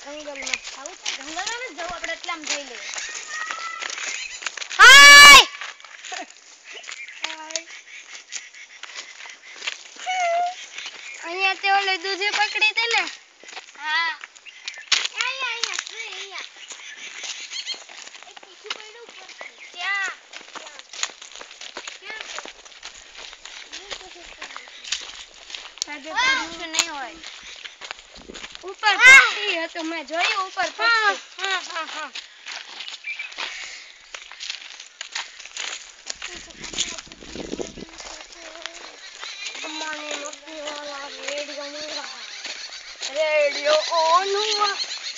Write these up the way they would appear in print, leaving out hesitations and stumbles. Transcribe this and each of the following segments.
જંગલમાં ખાવું તો જંગલમાં જ જવું આપણે એટલામ જઈ લે. હાય અહીંયા તે ઓલે દૂધી પકડી દે ને. હા અહીંયા એક પીછું પડ્યું ઉપર ત્યાં આજે તારું નહીં હોય ઉપર પક્ષી હતું મેં જોયું ઉપર પક્ષી. હા रेडियो ऑन हुआ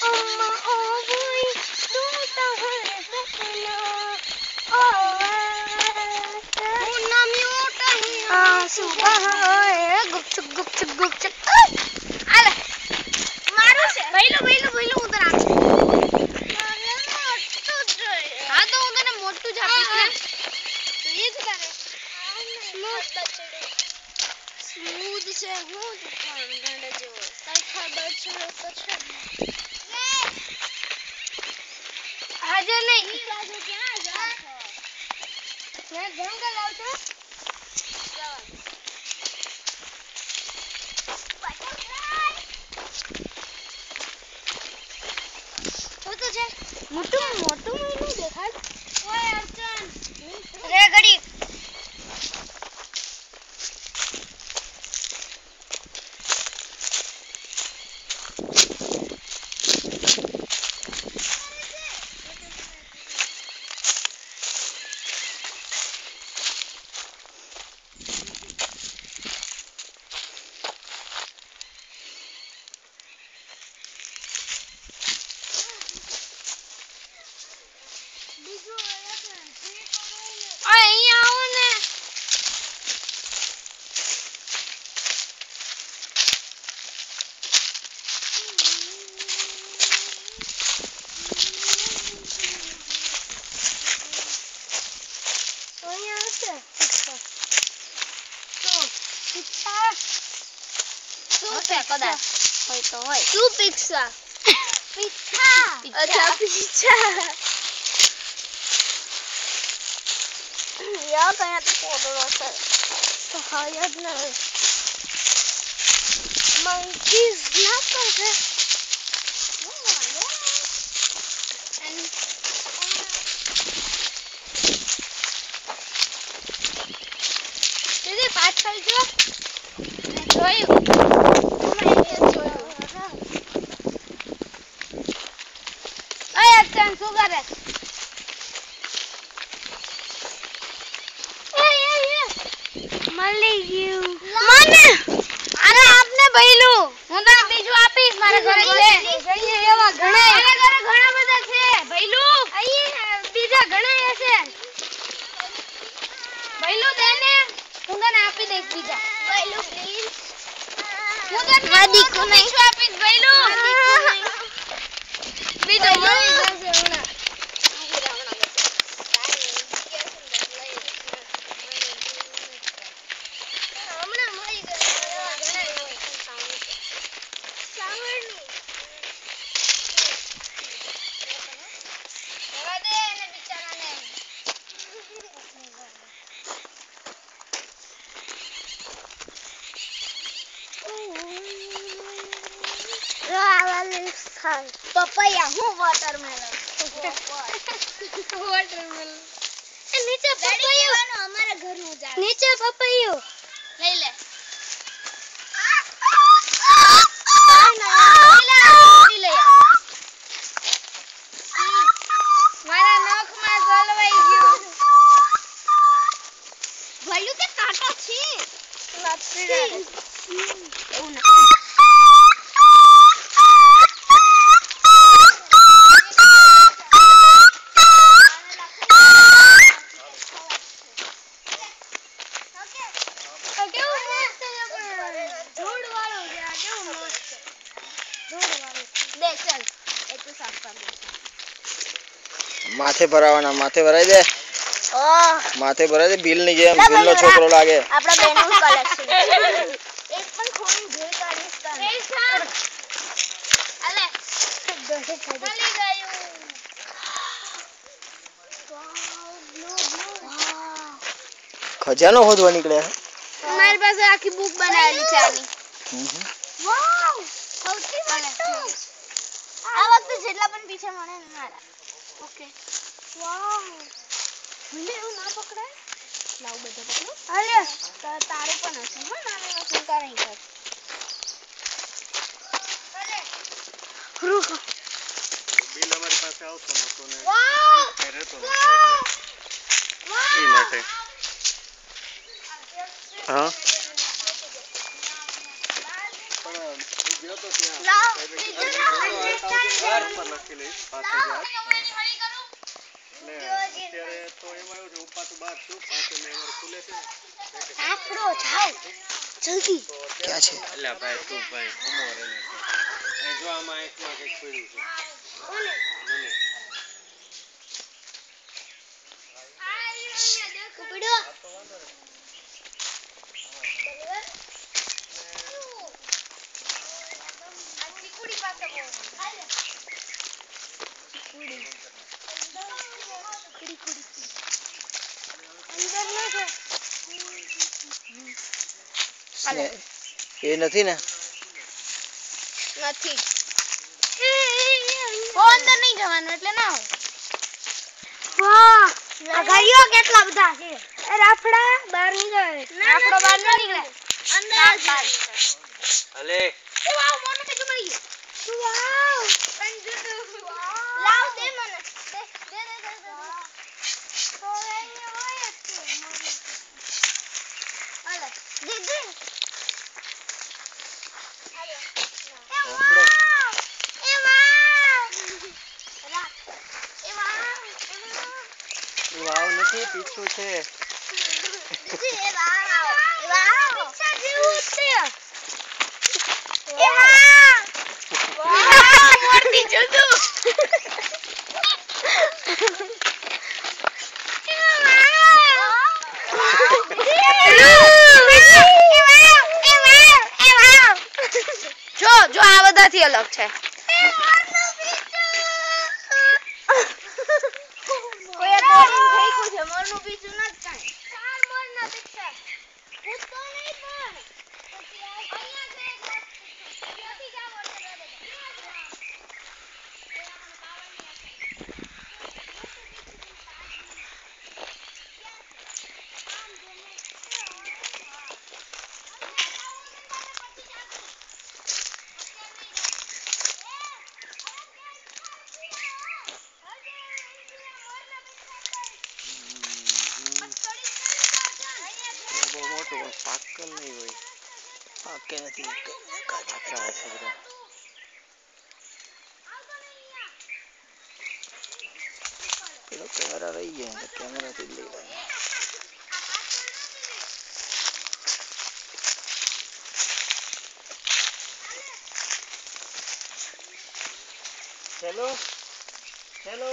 अम्मा ओ गई टूटा है सपना ओ मुन्ना म्यूट है सुबह है गुपचुप आले मारो से भइलो उधर आ हां तो उधर मोटू જ આપીશ ને તો એ જ કરે સ્મૂથ છે હું દુકાન ગંડે જો કઈ ખબર છે તો છે આજે નહીં ઈ બાજુ ક્યાં જાવ છો મેં જંગલ આવતો તો છે મોટું નું દેખાડ ઓય અર્ચન રે ઘડી કદાચ હોય તો હોય શું પિઝા અચ્છા પિઝા યા કયા તો પોડો છે તો હાયદ ના monkeys ના કરે દીદી પાછળ જો જોયું શું કરે મળી ગયું મને અરે આપને ભઈલું હું તને બીજું આપીશ મારા ઘરે છે જઈએ એવા ઘણા મારા ઘરે ઘણા બધા છે ભઈલું અહીં બીજા ઘણા છે ભઈલું દેને હું તને આપી દઈશ બીજા ભઈલું પ્લીઝ હું તને વાદીકો નહીં આપીશ ભઈલું બીજો મળી જશે હમણાં પપૈયા હું વોટરમેલન એ નીચે પપૈયું અમારા ઘરનું ઝાડ નીચે પપૈયું લઈ લે મારા નખમાં જલવાઈ ગયું ભલું કે કાંટા છે એવું ના माथे भरावाना माथे भराई दे माथे भराई दे बिल नहीं गेम बिल नो छोकरो लागे આપડા બેનું કલેક્શન એક પણ ખોણી જોઈ કાઢીશ તને અલે ચાલી ગયું. ખજાનો હોદવા નીકળ્યા. મારી પાસે આખી બુક બનાવેલી છે આની. વાવ સૌથી મોટું. આ વખતે જેટલા પણ પીછે મને મારા. ઓકે. વાવ મને એવું ના પકડાય. લાવ બધો પકડો. અરે તારે પણ હશે હો નાની વસ્તુ તારે કર. રૂકો. બિલ અમારી પાસે આવતો નતો ને વાવ કઈ રહેતો નતો વાવ એ માટે હા પણ ગયો તો ત્યાં લાવ ઉપર લખી લઈશ 5000 ને અત્યારે તો એમાં એવું છે હું પાછું બહાર છું 5 ને અમારે ખુલે છે આપણો જાવ જલ્દી. ક્યાં છે? એટલે ભાઈ તું ભાઈ ઉમો રે ને એ જો આમાં એકમાં કંઈક પડ્યું છે કોને મને કુકડો ચીકુડી પાસે બોલ. એ નથી ને? નથી. ઓ અંદર નહીં જવાનું એટલે ના હોય. વાહ આ ગાડીઓ કેટલા બધા છે. એ રાફડા બહાર નીકળે. આપણો બહાર ન નીકળે. અંદર બહાર. અલે એ વાવ મોનું બીજું મળી ગયું. વાવ લાવ દે મને. દે. તો અહીંયા હોય જ છે. હાલે દે દે. એ વાવ નથી પીછું છે મોરથી જુદું. જો આ બધાથી અલગ છે. કોઈ દોડીને ફેંક્યું છે. મોરનું બીજું નથી કાંઈ. ચાર મોરના પીછે. કૂદતો નહીં પણ. પછી અહીંયા છે એક મસ્ત પીછું. ત્યાંથી જાવ એટલે દોડે. બહુ મોટું પણ પાકલ નહીં હોય પાકે નથી. આખા હશે બધા પેલો કેમેરા રહી ગયા તો કેમેરાથી જ લઈ લેવાનો. હેલો હેલો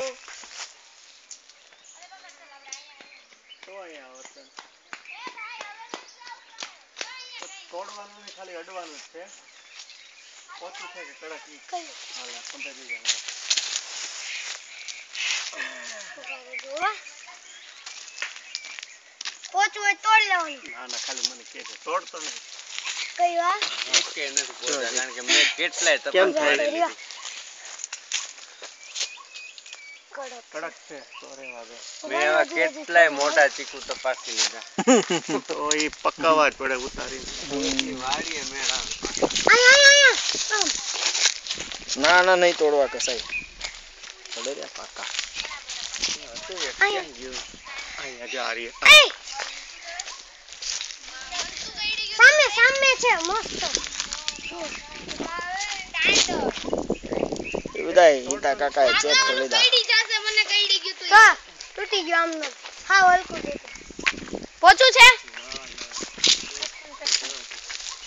તો અહીંયા આવતન તોડવાનું ને ખાલી અડવાનું જ છે પોચું છે કે કડક ઈ હાલે સંભાળી જાય પોચું હોય તોડ લેવાનું. ના ના ખાલી મને કે છે તોડતો નહીં કઈ વાર કે નથી બોલતા કારણ કે મેં કેટલાય તપાસ કેમ થાય? કરી લીધી. કડક છે તો રેવા દે. મેં એવા કેટલાય મોટા ચીકુ તપાસી લીધા તો એ પકાવવા જ પડે ઉતારીને વાડીએ મેળા ના ના નહીં તોડવા કસાય. પડે રે પાકા. હતું એક ક્યાં ગયું અહીંયા જો આ રહી સામે સામે છે મસ્ત. એ બધા ઈતા કાકાએ ચેક કરી લીધા. કઈડી જાશે મને કઈડી ગયું તું. કા તૂટી ગયો આમનો. હા હલકું છે. પોચું છે.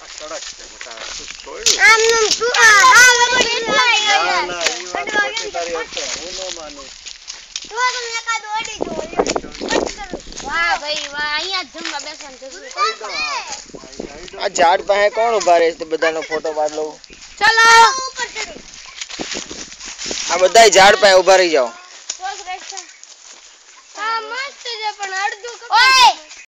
આ કડક છે મોટા તોડ્યું આમનો તું હા લગડ ના એટલા ના એ વાત ખોટી તારી હશે હું ન માનું તો તમે એકાદ ઓડી જો. વાહ ભાઈ વાહ. અહીંયા જ જમવા બેસવાનું જરૂર. આ ઝાડ પાસે કોણ ઉભા રહે છે? બધાનો ફોટો પાડ લઉં. ચલો ઉપર ચડી. આ બધાય ઝાડ પાસે ઊભા રહી જાઓ. હા મસ્ત છે પણ અડધું ઓય